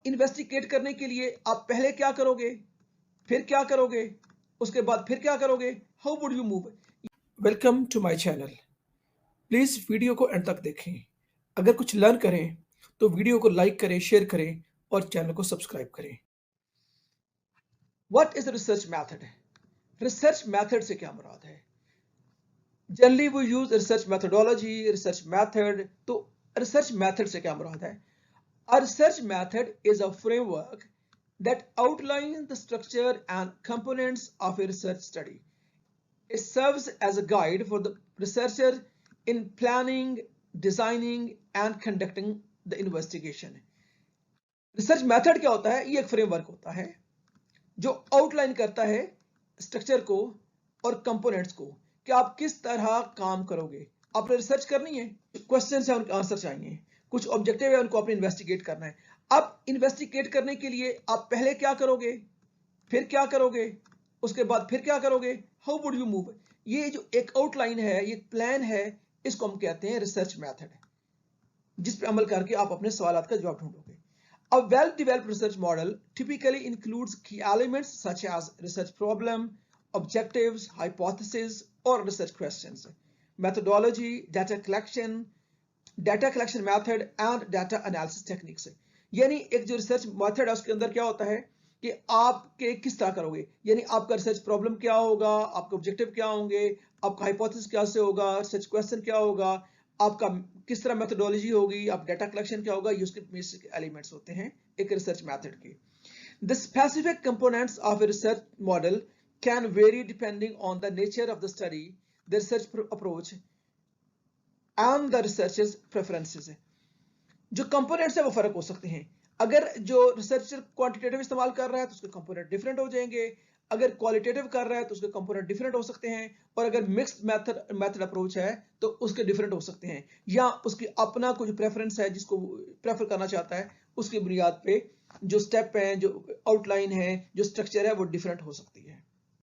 Investigate करने के लिए आप पहले क्या करोगे, फिर क्या करोगे, उसके बाद फिर क्या करोगे, how would you move. Welcome to my channel. Please video को एंड तक देखें। अगर कुछ लर्न करें तो वीडियो को लाइक करें, शेयर करें और चैनल को सब्सक्राइब करें। What is research method? Research method से क्या मुराद है? जनरली वो use research methodology, research method. तो रिसर्च मेथड से क्या मुराद है? A research method is a framework that outlines the structure and components of a research study. It serves as a guide for the researcher in planning, designing, and conducting the investigation. Research method क्या होता है? ये एक framework होता है जो outline करता है स्ट्रक्चर को और कंपोनेंट्स को कि आप किस तरह काम करोगे। आपने रिसर्च करनी है, क्वेश्चन है, उनके आंसर चाहिए, कुछ ऑब्जेक्टिव है, उनको आपने इन्वेस्टिगेट करना है। अब इन्वेस्टिगेट करने के लिए आप पहले क्या करोगे, फिर क्या करोगे, उसके बाद फिर क्या करोगे, हाउ वुड यू मूव। ये जो एक आउटलाइन है, ये प्लान है, इसको हम कहते हैं रिसर्च मेथड, जिस पर अमल करके आप अपने सवालात का जवाब ढूंढोगे। A well-developed research model typically includes key elements such as research problem, objectives, hypotheses, or research questions, methodology, data collection method, and data analysis techniques. यानी एक जो रिसर्च मेथड है उसके अंदर क्या होता है कि आपके किस तरह करोगे, यानी आपका रिसर्च प्रॉब्लम क्या होगा, आपके ऑब्जेक्टिव क्या होंगे, आपका हाइपोथेसिस कैसे होगा, रिसर्च क्वेश्चन क्या होगा, आपका किस तरह मेथोडोलॉजी होगी, आप डेटा कलेक्शन क्या होगा, ये उसके बेसिक एलिमेंट्स होते हैं एक रिसर्च मेथड के। The specific components of a research model can very depending on the nature of the study, the research approach and the researchers preferences. जो कंपोनेंट्स है वो फर्क हो सकते हैं। अगर जो रिसर्चर क्वांटिटेटिव इस्तेमाल कर रहा है तो उसके कंपोनेंट डिफरेंट हो जाएंगे, अगर क्वालिटेटिव कर रहा है तो उसके कंपोनेंट डिफरेंट हो सकते हैं, और अगर मिक्स्ड मेथड अप्रोच है तो उसके डिफरेंट हो सकते हैं, या उसकी अपना कुछ प्रेफरेंस है जिसको प्रेफर करना चाहता है, उसकी बुनियाद पे जो स्टेप है, जो आउटलाइन है, जो स्ट्रक्चर है वो डिफरेंट हो सकती है।